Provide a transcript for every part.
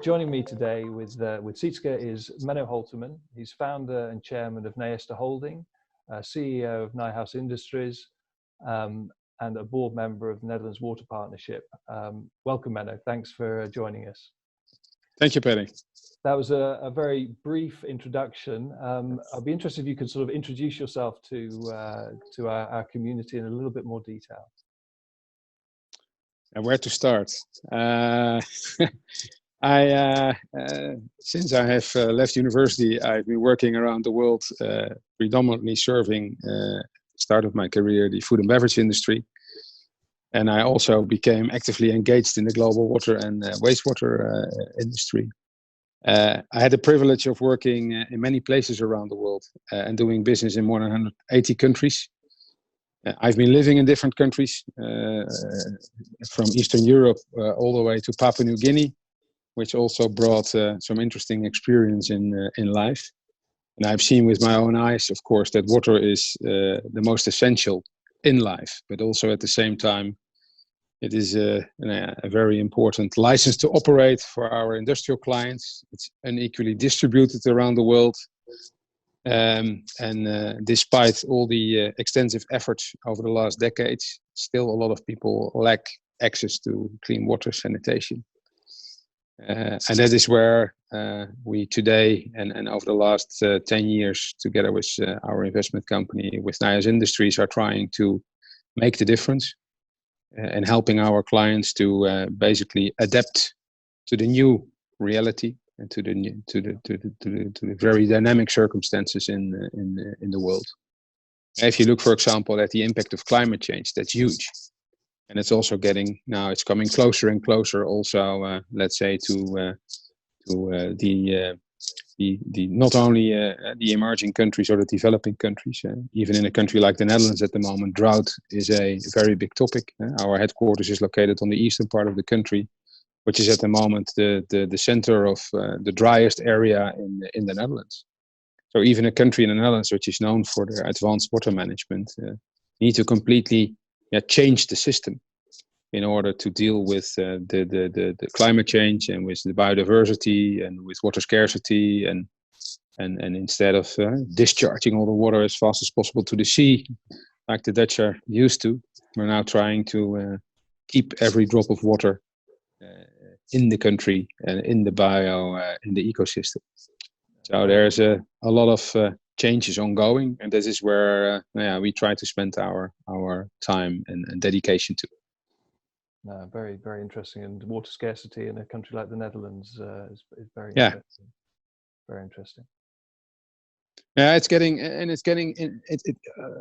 Joining me today with Sietske is Menno Holterman. He's founder and chairman of Naesta Holding, CEO of Nijhuis Industries, and a board member of the Netherlands Water Partnership. Welcome, Menno. Thanks for joining us. Thank you, Paddy. That was a very brief introduction. I'd be interested if you could sort of introduce yourself to our community in a little bit more detail. And where to start? Since I have left university, I've been working around the world, predominantly serving, start of my career, the food and beverage industry. And I also became actively engaged in the global water and wastewater industry. I had the privilege of working in many places around the world and doing business in more than 180 countries. I've been living in different countries, from Eastern Europe all the way to Papua New Guinea, which also brought some interesting experience in life. And I've seen with my own eyes, of course, that water is the most essential in life, but also at the same time, it is a very important license to operate for our industrial clients. It's unequally distributed around the world. Despite all the extensive efforts over the last decades, still a lot of people lack access to clean water sanitation. And that is where we today and over the last 10 years, together with our investment company, with Nijhuis Industries, are trying to make the difference and helping our clients to basically adapt to the new reality and to the very dynamic circumstances in the world. If you look, for example, at the impact of climate change, that's huge. And it's also it's coming closer and closer also, let's say, to the not only the emerging countries or the developing countries. Even in a country like the Netherlands at the moment, drought is a very big topic. Our headquarters is located on the eastern part of the country, which is at the moment the center of the driest area in the Netherlands. So even a country in the Netherlands, which is known for their advanced water management, need to completely change the system in order to deal with the climate change and with the biodiversity and with water scarcity, and instead of discharging all the water as fast as possible to the sea, like the Dutch are used to, we're now trying to keep every drop of water in the country and in the in the ecosystem. So there's a lot of changes ongoing, and this is where we try to spend our time and dedication to. Very, very interesting. And water scarcity in a country like the Netherlands is very interesting. Very interesting. Yeah,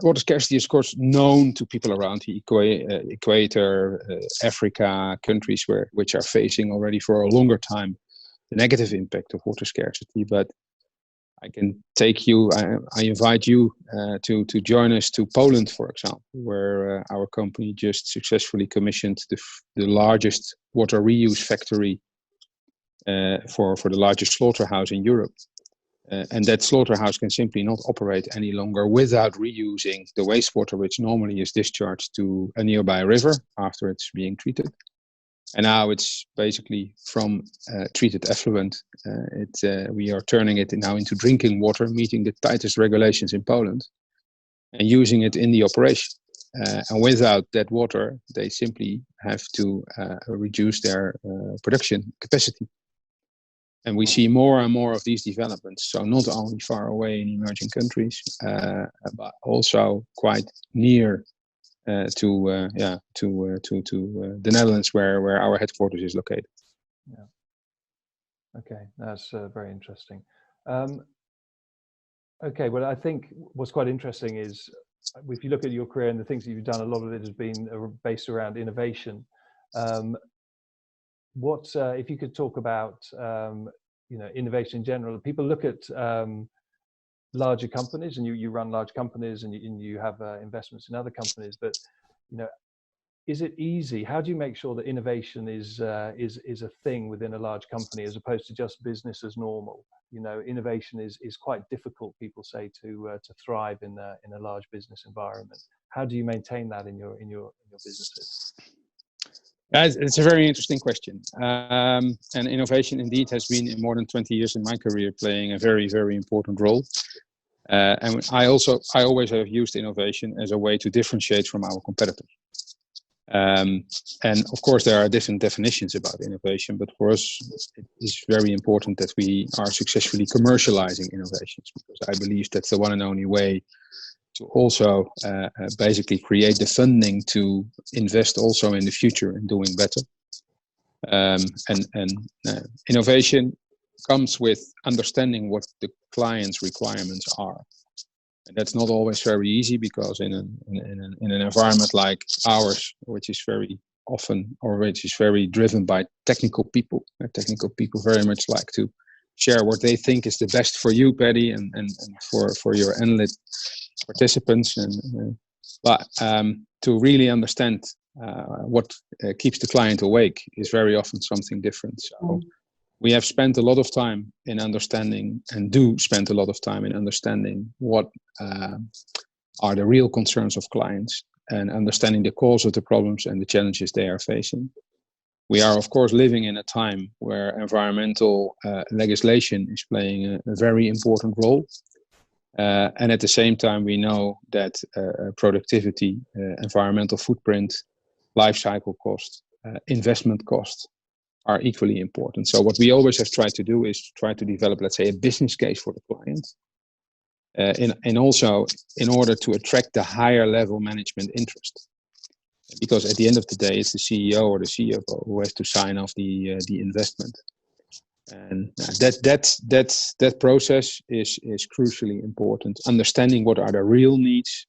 water scarcity is, of course, known to people around the equator, Africa, countries which are facing already for a longer time the negative impact of water scarcity. But I can take you, I invite you to join us to Poland, for example, where our company just successfully commissioned the largest water reuse factory for the largest slaughterhouse in Europe. And that slaughterhouse can simply not operate any longer without reusing the wastewater, which normally is discharged to a nearby river after it's being treated. And now it's basically from treated effluent. We are turning it now into drinking water, meeting the tightest regulations in Poland, and using it in the operation. And without that water, they simply have to reduce their production capacity. And we see more and more of these developments. So not only far away in emerging countries, but also quite near to the Netherlands, where our headquarters is located. Yeah. Okay, that's very interesting. Okay, well, I think what's quite interesting is if you look at your career and the things that you've done, a lot of it has been based around innovation. If you could talk about innovation in general. People look at larger companies, and you run large companies, and you have investments in other companies. But is it easy? How do you make sure that innovation is a thing within a large company as opposed to just business as normal? Innovation is quite difficult, people say, to thrive in a large business environment. How do you maintain that in your businesses? It's a very interesting question. And innovation indeed has been, in more than 20 years in my career, playing a very, very important role. And I always have used innovation as a way to differentiate from our competitors. And of course, there are different definitions about innovation, but for us, it is very important that we are successfully commercializing innovations, because I believe that's the one and only way to also basically create the funding to invest also in the future in doing better. Innovation comes with understanding what the client's requirements are. And that's not always very easy, because in an environment like ours, which is very often, or which is very driven by technical people very much like to share what they think is the best for you, Paddy, and for your Enlit participants. But to really understand what keeps the client awake is very often something different. So we have spent a lot of time in understanding, and do spend a lot of time in understanding what are the real concerns of clients, and understanding the cause of the problems and the challenges they are facing. We are, of course, living in a time where environmental legislation is playing a very important role. And at the same time, we know that productivity, environmental footprint, life cycle cost, investment cost are equally important. So what we always have tried to do is try to develop, let's say, a business case for the client. And also in order to attract the higher level management interest. Because at the end of the day, it's the CEO or the CFO who has to sign off the investment. And that process is crucially important. Understanding what are the real needs,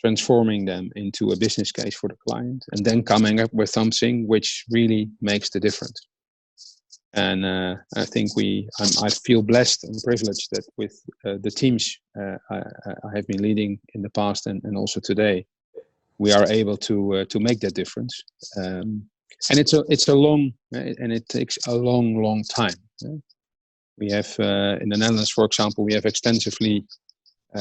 transforming them into a business case for the client, and then coming up with something which really makes the difference. And I think I feel blessed and privileged that with the teams I have been leading in the past and also today, we are able to make that difference. And it's a long, and it takes a long time. We have in the Netherlands, for example, we have extensively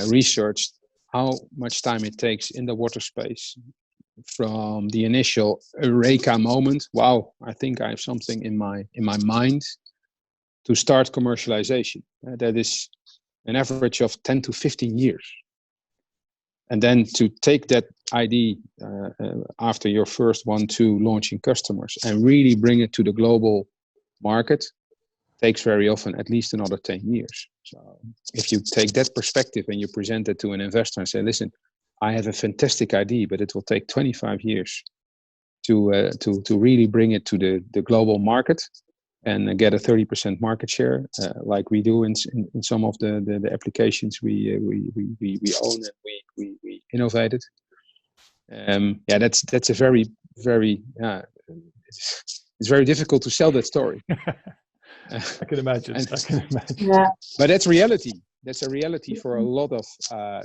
researched how much time it takes in the water space from the initial eureka moment. Wow, I think I have something in my mind, to start commercialization. That is an average of 10 to 15 years. And then to take that idea after your first 1-2 launching customers and really bring it to the global market takes very often at least another 10 years. So if you take that perspective and you present it to an investor and say, listen, I have a fantastic idea, but it will take 25 years to really bring it to the global market and get a 30% market share, like we do in some of the applications we own and we innovated. That's a very it's very difficult to sell that story. I can imagine. Yeah. But that's reality. That's a reality for a lot of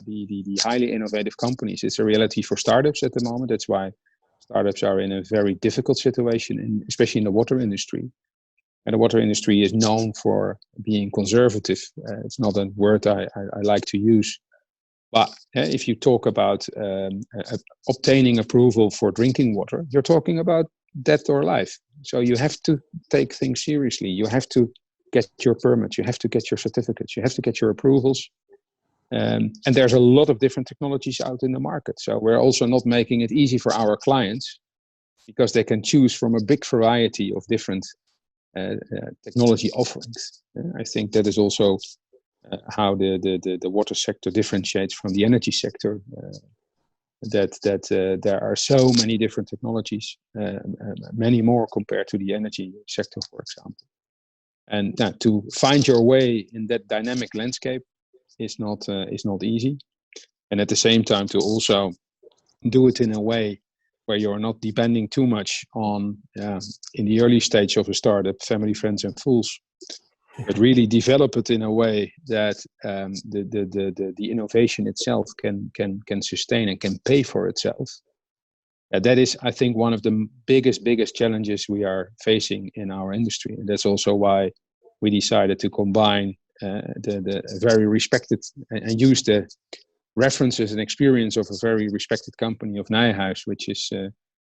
the highly innovative companies. It's a reality for startups at the moment. That's why startups are in a very difficult situation, especially in the water industry. And the water industry is known for being conservative. It's not a word I like to use. But if you talk about obtaining approval for drinking water, you're talking about death or life. So you have to take things seriously. You have to get your permits. You have to get your certificates. You have to get your approvals. And there's a lot of different technologies out in the market. So we're also not making it easy for our clients, because they can choose from a big variety of different technology offerings. I think that is also how the water sector differentiates from the energy sector. That there are so many different technologies, many more compared to the energy sector, for example. And to find your way in that dynamic landscape is not easy. And at the same time, to also do it in a way where you're not depending too much on, in the early stage of a startup, family, friends, and fools, but really develop it in a way that the innovation itself can sustain and can pay for itself. That is, I think, one of the biggest challenges we are facing in our industry. And that's also why we decided to combine the very respected and use the references and experience of a very respected company of Nijhuis, which is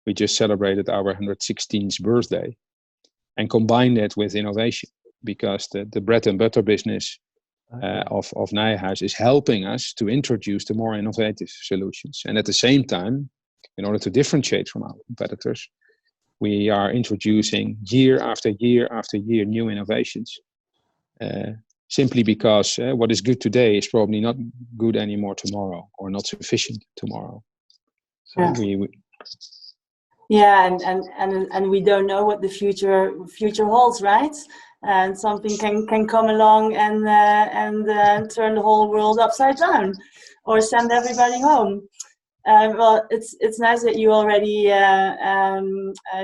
we just celebrated our 116th birthday, and combine that with innovation, because the bread and butter business of Nijhuis is helping us to introduce the more innovative solutions. And at the same time, in order to differentiate from our competitors, we are introducing year after year after year new innovations. Simply because what is good today is probably not good anymore tomorrow, or not sufficient tomorrow. So and we don't know what the future holds, right? And something can come along and turn the whole world upside down, or send everybody home. Well, it's nice that you already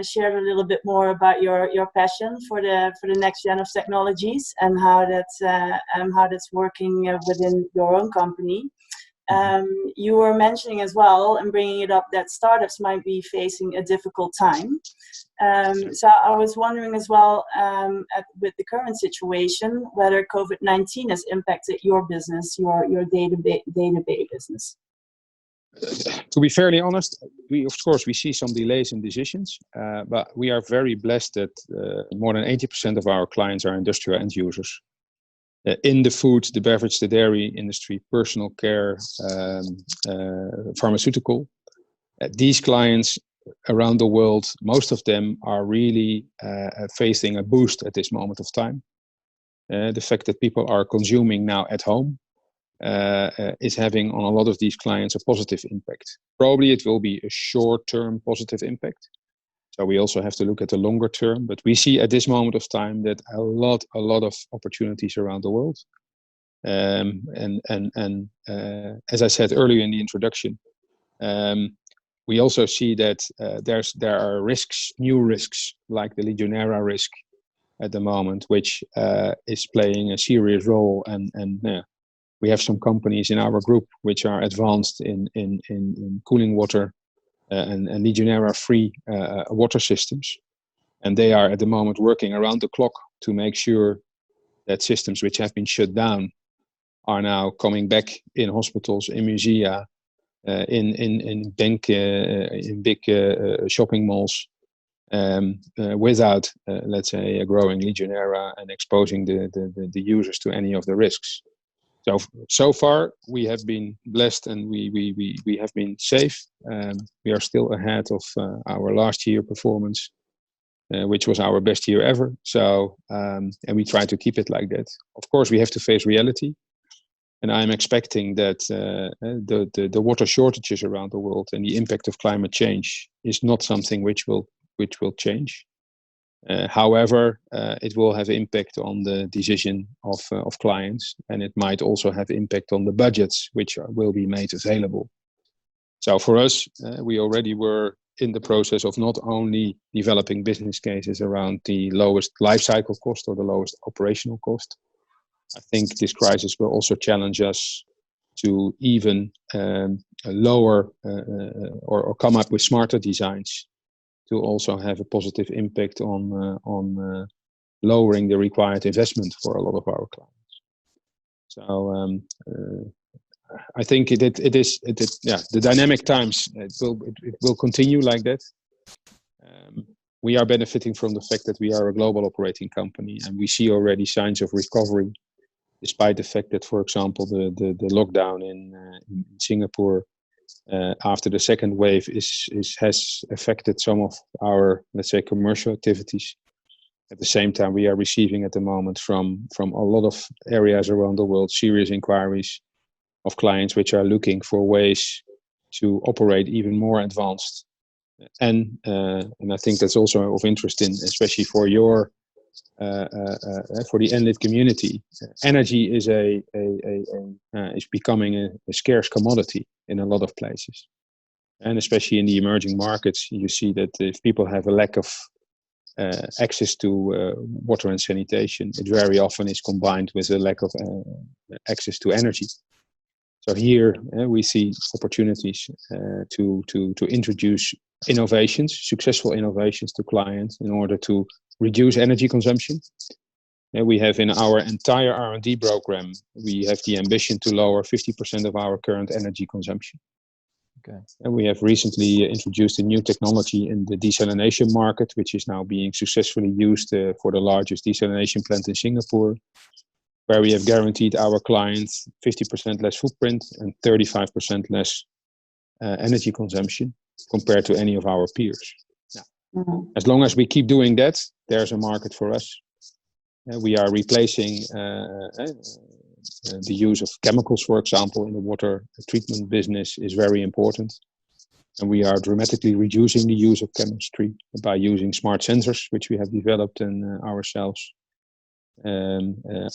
shared a little bit more about your passion for the next gen of technologies, and how that's working within your own company. You were mentioning as well, and bringing it up, that startups might be facing a difficult time. So I was wondering as well, with the current situation, whether COVID-19 has impacted your business, your day-to-day business. To be fairly honest, we see some delays in decisions, but we are very blessed that more than 80% of our clients are industrial end users. In the food, the beverage, the dairy industry, personal care, pharmaceutical. These clients around the world, most of them are really facing a boost at this moment of time. The fact that people are consuming now at home is having on a lot of these clients a positive impact. Probably it will be a short-term positive impact. So we also have to look at the longer term, but we see at this moment of time that a lot of opportunities around the world. As I said earlier in the introduction, we also see that there are risks, new risks, like the Legionella risk at the moment, which is playing a serious role. And we have some companies in our group which are advanced in cooling water and Legionella-free water systems. And they are at the moment working around the clock to make sure that systems which have been shut down are now coming back in hospitals, in musea, in big shopping malls, without, let's say, a growing Legionella and exposing the users to any of the risks. So far, we have been blessed, and we have been safe. We are still ahead of our last year performance, which was our best year ever. So, and we try to keep it like that. Of course, we have to face reality, and I'm expecting that the water shortages around the world and the impact of climate change is not something which will change. However, it will have impact on the decision of clients, and it might also have impact on the budgets which will be made available. So for us, we already were in the process of not only developing business cases around the lowest life cycle cost or the lowest operational cost. I think this crisis will also challenge us to even lower or come up with smarter designs to also have a positive impact on lowering the required investment for a lot of our clients. So I think the dynamic times, it will continue like that. We are benefiting from the fact that we are a global operating company, and we see already signs of recovery, despite the fact that, for example, the lockdown in Singapore after the second wave has affected some of our, let's say, commercial activities. At the same time, we are receiving at the moment from a lot of areas around the world serious inquiries of clients which are looking for ways to operate even more advanced. And I think that's also of interest in, especially for your for the Enlit community. Energy is is becoming a scarce commodity in a lot of places, and especially in the emerging markets, you see that if people have a lack of access to water and sanitation, it very often is combined with a lack of access to energy. So here we see opportunities to introduce innovations, successful innovations to clients in order to reduce energy consumption. We have in our entire R&D program, we have the ambition to lower 50% of our current energy consumption. Okay. And we have recently introduced a new technology in the desalination market, which is now being successfully used for the largest desalination plant in Singapore, where we have guaranteed our clients 50% less footprint and 35% less energy consumption compared to any of our peers. Now, as long as we keep doing that, there's a market for us. We are replacing the use of chemicals, for example, in the water treatment business is very important. And we are dramatically reducing the use of chemistry by using smart sensors, which we have developed ourselves,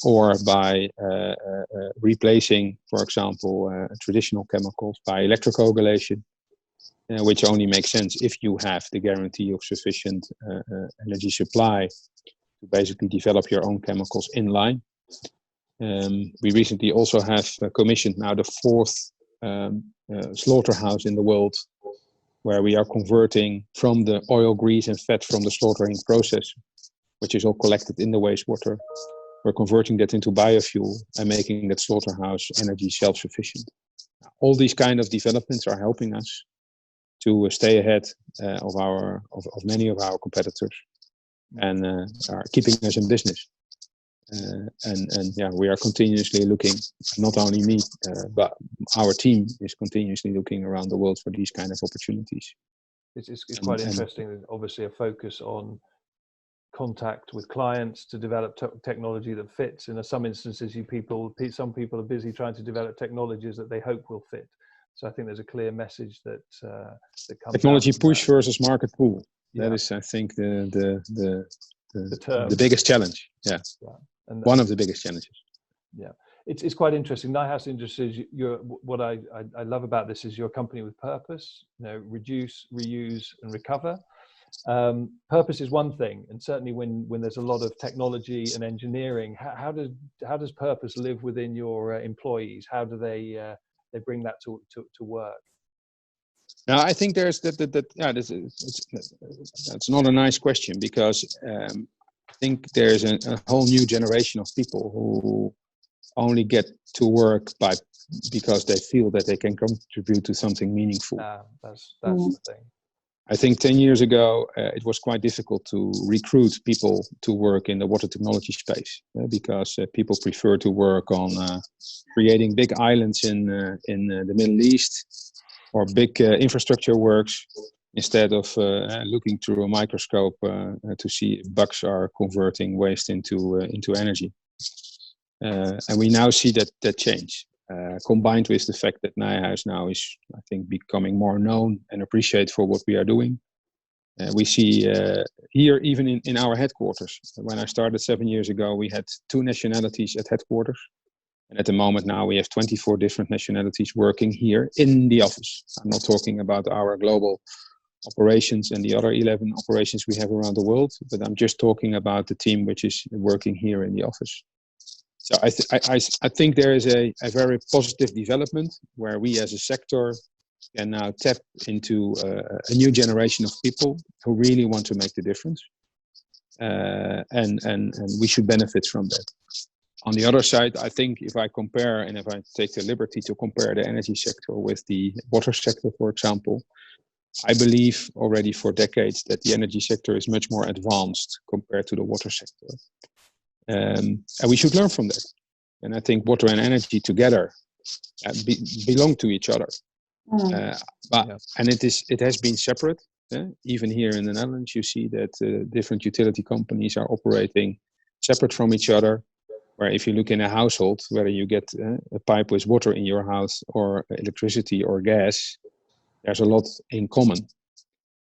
or by replacing, for example, traditional chemicals by electrocoagulation, which only makes sense if you have the guarantee of sufficient energy supply to basically develop your own chemicals in line. We recently also have commissioned now the 4th slaughterhouse in the world, where we are converting from the oil, grease and fat from the slaughtering process, which is all collected in the wastewater. We're converting that into biofuel and making that slaughterhouse energy self-sufficient. All these kind of developments are helping us to stay ahead of many of our competitors and are keeping us in business. And yeah, we are continuously looking, not only me, but our team is continuously looking around the world for these kind of opportunities. It's quite interesting. Obviously, a focus on contact with clients to develop technology that fits. In some instances, some people are busy trying to develop technologies that they hope will fit. So I think there's a clear message that comes. Technology push versus market pull. Yeah. That is, I think, the biggest challenge. Yeah. And one of the biggest challenges. Yeah, it's quite interesting. Nijhuis Industries, what I love about this is you're a company with purpose. Reduce, reuse, and recover. Purpose is one thing, and certainly when there's a lot of technology and engineering, how does purpose live within your employees? How do they bring that to work? Now, I think there's that's not a nice question, because I think there's a whole new generation of people who only get to work because they feel that they can contribute to something meaningful. That's the thing. I think 10 years ago, it was quite difficult to recruit people to work in the water technology space, because people prefer to work on creating big islands in the Middle East or big infrastructure works, instead of looking through a microscope to see if bugs are converting waste into energy. And we now see that change, combined with the fact that Nijhuis now is, I think, becoming more known and appreciated for what we are doing. We see here, even in our headquarters. When I started 7 years ago, we had 2 nationalities at headquarters. And at the moment now, we have 24 different nationalities working here in the office. I'm not talking about our global operations and the other 11 operations we have around the world, but I'm just talking about the team which is working here in the office. So I think there is a very positive development where we as a sector can now tap into a new generation of people who really want to make the difference, and we should benefit from that. On the other side, I think if I compare, and if I take the liberty to compare the energy sector with the water sector, for example, I believe already for decades that the energy sector is much more advanced compared to the water sector. And we should learn from that. And I think water and energy together belong to each other. And it has been separate. Even here in the Netherlands, you see that different utility companies are operating separate from each other. Where if you look in a household, whether you get a pipe with water in your house or electricity or gas, there's a lot in common.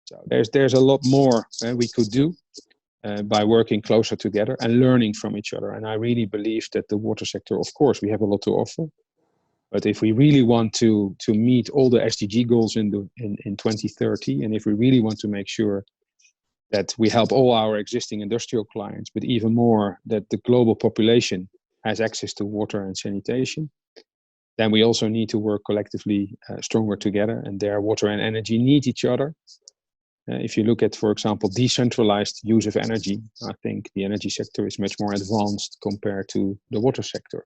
So there's a lot more we could do by working closer together and learning from each other. And I really believe that the water sector, of course, we have a lot to offer. But if we really want to meet all the SDG goals in 2030, and if we really want to make sure that we help all our existing industrial clients, but even more that the global population has access to water and sanitation, then we also need to work collectively stronger together. And there, water and energy need each other. If you look at, for example, decentralized use of energy, I think the energy sector is much more advanced compared to the water sector.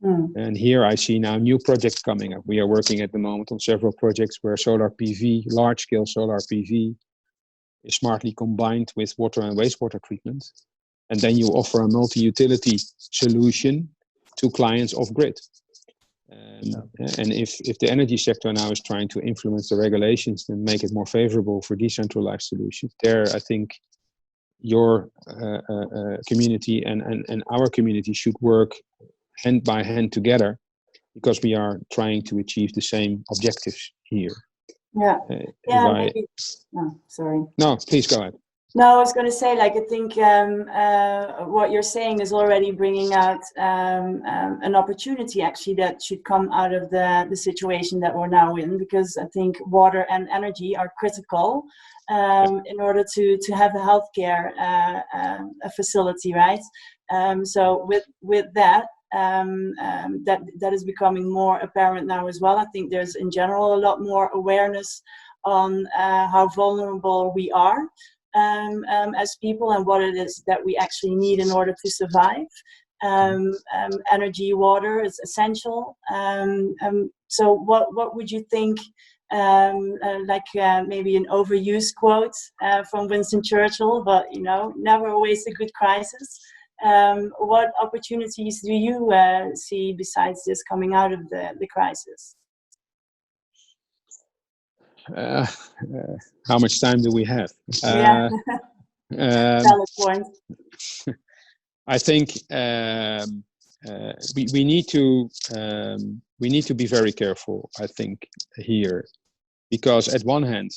And here I see now new projects coming up. We are working at the moment on several projects where solar PV, large-scale solar PV, is smartly combined with water and wastewater treatment. And then you offer a multi-utility solution to clients off-grid. And if the energy sector now is trying to influence the regulations and make it more favorable for decentralized solutions, there I think your community and our community should work hand by hand together, because we are trying to achieve the same objectives here. Yeah. Sorry. No, please go ahead. No, I was going to say, like, I think what you're saying is already bringing out an opportunity, actually, that should come out of the situation that we're now in, because I think water and energy are critical in order to have a healthcare a facility, right? So with that, that is becoming more apparent now as well. I think there's in general a lot more awareness on how vulnerable we are as people, and what it is that we actually need in order to survive. Energy, water is essential. So what would you think, maybe an overused quote from Winston Churchill, but never waste a good crisis. What opportunities do you see besides this coming out of the crisis? How much time do we have? Valid point. I think we need to be very careful, I think, here, because at one hand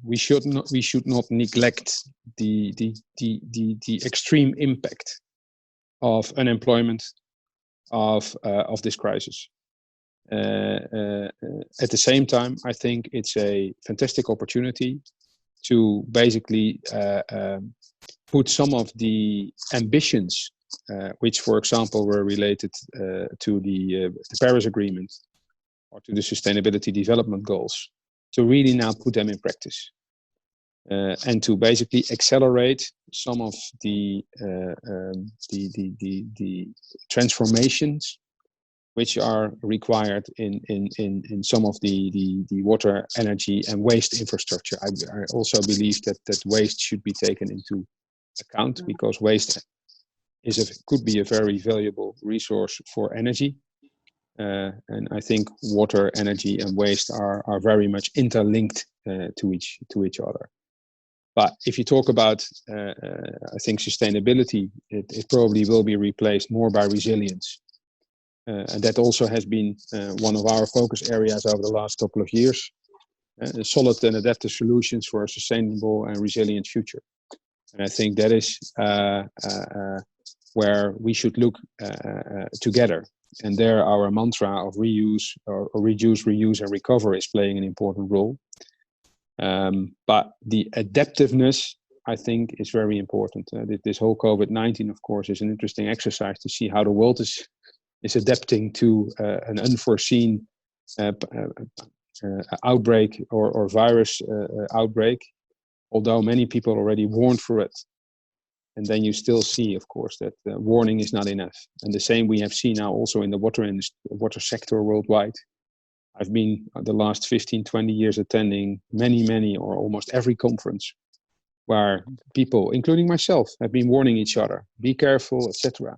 we should not neglect the extreme impact of unemployment of this crisis. At the same time, I think it's a fantastic opportunity to basically put some of the ambitions, which, for example, were related to the Paris Agreement or to the Sustainability Development Goals, to really now put them in practice, and to basically accelerate some of the transformations which are required in some of the water, energy, and waste infrastructure. I also believe that waste should be taken into account, because waste could be a very valuable resource for energy. And I think water, energy, and waste are very much interlinked to each other. But if you talk about, I think, sustainability, it probably will be replaced more by resilience. And that also has been one of our focus areas over the last couple of years. Solid and adaptive solutions for a sustainable and resilient future. And I think that is where we should look together. And there our mantra of reuse, or reduce, reuse, and recover is playing an important role. But the adaptiveness, I think, is very important. This whole COVID-19, of course, is an interesting exercise to see how the world is adapting to an unforeseen outbreak or virus outbreak, although many people already warned for it. And then you still see, of course, that warning is not enough. And the same we have seen now also in the water sector worldwide. I've been the last 15, 20 years attending many or almost every conference where people, including myself, have been warning each other, be careful, etc.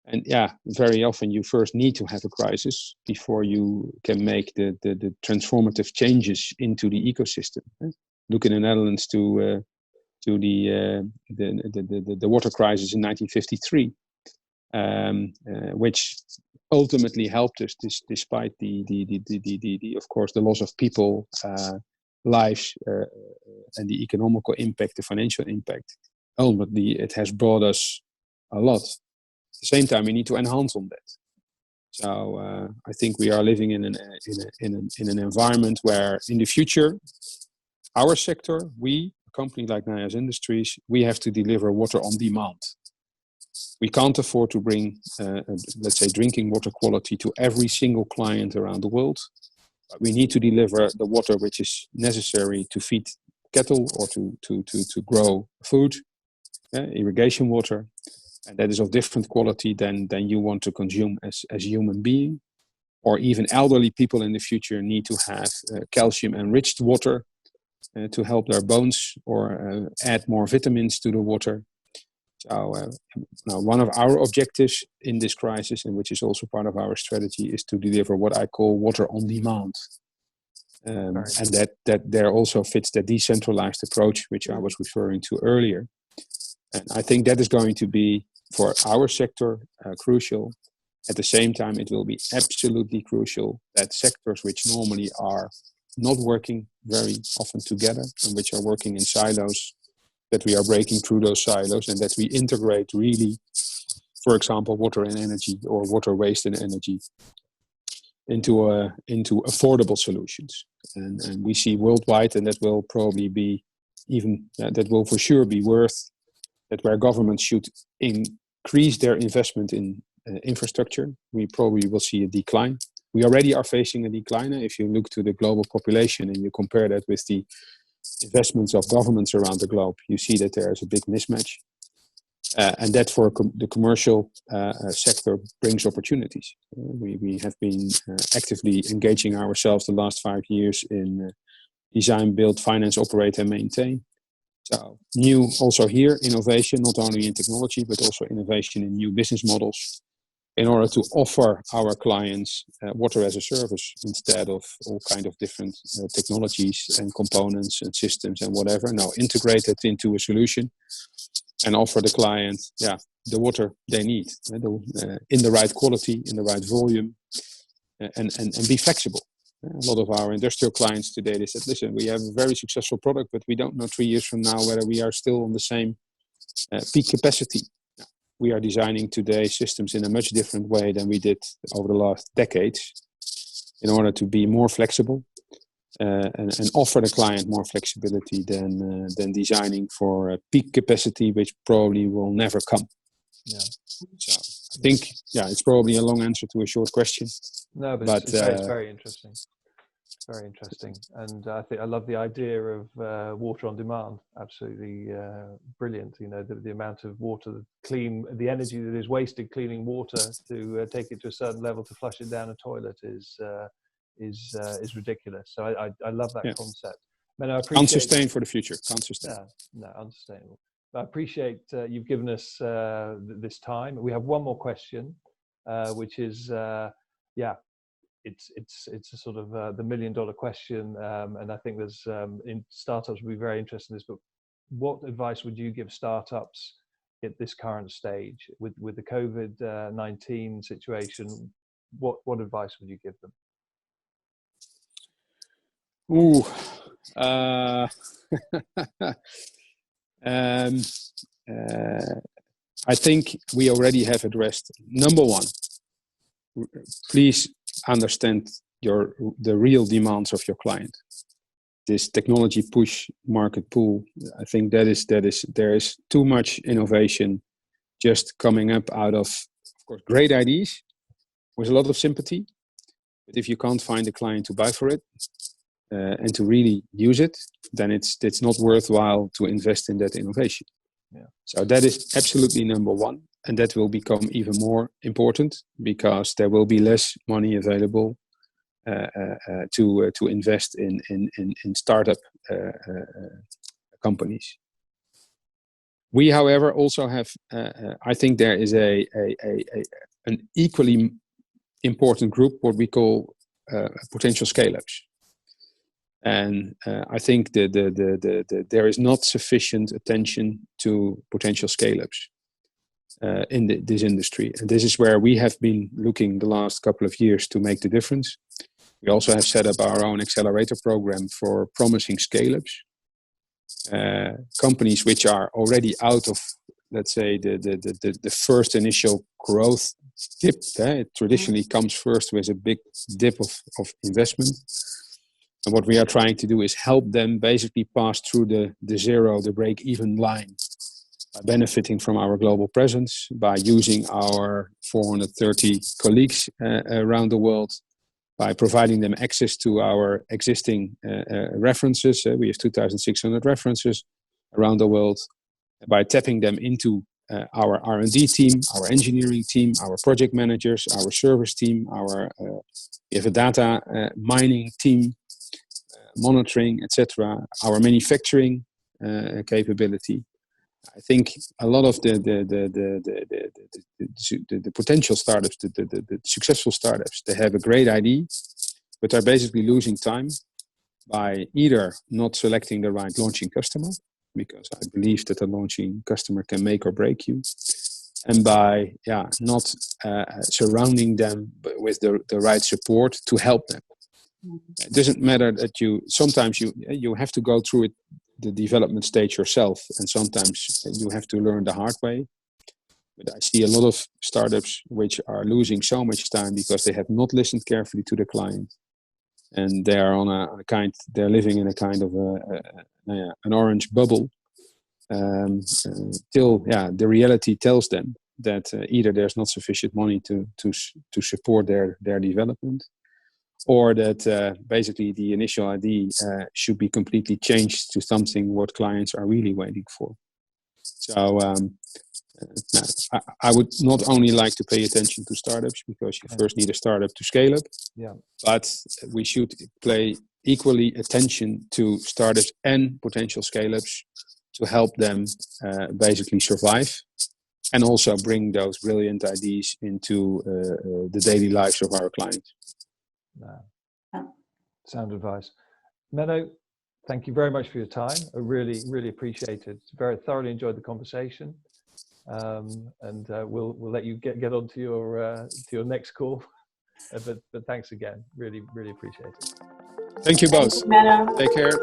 And yeah, very often you first need to have a crisis before you can make the transformative changes into the ecosystem. Look in the Netherlands to the water crisis in 1953, which ultimately helped us, despite the of course the loss of people, lives, and the economical impact, the financial impact. Ultimately, it has brought us a lot. At the same time, we need to enhance on that. So I think we are living in an environment where, in the future, our sector, a company like Nijhuis Industries, we have to deliver water on demand. We can't afford to bring, let's say, drinking water quality to every single client around the world. But we need to deliver the water which is necessary to feed cattle or to grow food, irrigation water. and that is of different quality than you want to consume as a human being. Or even elderly people in the future need to have calcium-enriched water to help their bones, or add more vitamins to the water. So now one of our objectives in this crisis, and which is also part of our strategy, is to deliver what I call water on demand. And that there also fits the decentralized approach, which I was referring to earlier. And I think that is going to be, for our sector, crucial. At the same time, it will be absolutely crucial that sectors which normally are not working very often together and which are working in silos, that we are breaking through those silos and that we integrate really, for example, water and energy, or water waste and energy, into affordable solutions. And we see worldwide, and that will probably be that will for sure be worth that, where governments should increase their investment in infrastructure, we probably will see a decline. We already are facing a decline. If you look to the global population and you compare that with the investments of governments around the globe, you see that there is a big mismatch. And that for the commercial sector brings opportunities. We have been actively engaging ourselves the last 5 years in design, build, finance, operate and maintain. So new also here, innovation, not only in technology, but also innovation in new business models, in order to offer our clients water as a service instead of all kind of different technologies and components and systems and whatever. Now integrate it into a solution and offer the client the water they need in the right quality, in the right volume, and be flexible. A lot of our industrial clients today, they said, listen, we have a very successful product, but we don't know 3 years from now whether we are still on the same peak capacity. We are designing today systems in a much different way than we did over the last decades, in order to be more flexible and offer the client more flexibility than designing for a peak capacity, which probably will never come. Yeah. So I think, it's probably a long answer to a short question. No, but it's very interesting. Very interesting, and I think I love the idea of water on demand. Absolutely brilliant. You know, the amount of water, the energy that is wasted cleaning water to take it to a certain level to flush it down a toilet is ridiculous. So I love that concept. Man, I appreciate unsustainable for the future. Unsustainable. No, unsustainable. I appreciate you've given us this time. We have one more question, which is it's a sort of the $1 million question, and I think there's in startups would be very interested in this. But what advice would you give startups at this current stage with the COVID-19 situation? What advice would you give them? I think we already have addressed. Number one, please understand the real demands of your client. This technology push, market pull, I think there is too much innovation just coming up out of course, great ideas with a lot of sympathy. But if you can't find a client to buy for it and to really use it, then it's not worthwhile to invest in that innovation. Yeah. So that is absolutely number one. And that will become even more important because there will be less money available to invest in startup companies. We, however, also have. I think there is an equally important group, what we call potential scale-ups. And I think there is not sufficient attention to potential scale-ups in this industry. And this is where we have been looking the last couple of years to make the difference. We also have set up our own accelerator program for promising scale-ups. Companies which are already out of, let's say, the first initial growth dip. It traditionally comes first with a big dip of investment. And what we are trying to do is help them basically pass through the break-even line, by benefiting from our global presence, by using our 430 colleagues around the world, by providing them access to our existing references. We have 2,600 references around the world, by tapping them into our R&D team, our engineering team, our project managers, our service team, we have a data mining team, monitoring, etc. Our manufacturing capability. I think a lot of the potential startups, the successful startups, they have a great idea, but are basically losing time by either not selecting the right launching customer, because I believe that a launching customer can make or break you, and by not surrounding them with the right support to help them. It doesn't matter that sometimes you have to go through the development stage yourself, and sometimes you have to learn the hard way. But I see a lot of startups which are losing so much time because they have not listened carefully to the client, and they are they're living in a kind of an orange bubble till the reality tells them that either there's not sufficient money to support their development, or that basically the initial idea should be completely changed to something what clients are really waiting for. So I would not only like to pay attention to startups, because you first need a startup to scale up, but we should pay equally attention to startups and potential scale-ups to help them basically survive, and also bring those brilliant ideas into the daily lives of our clients. Sound advice. Menno, thank you very much for your time. I really, really appreciate it. Very thoroughly enjoyed the conversation. And we'll let you get on to your next call. But thanks again. Really, really appreciate it. Thank you both. Menno. Take care.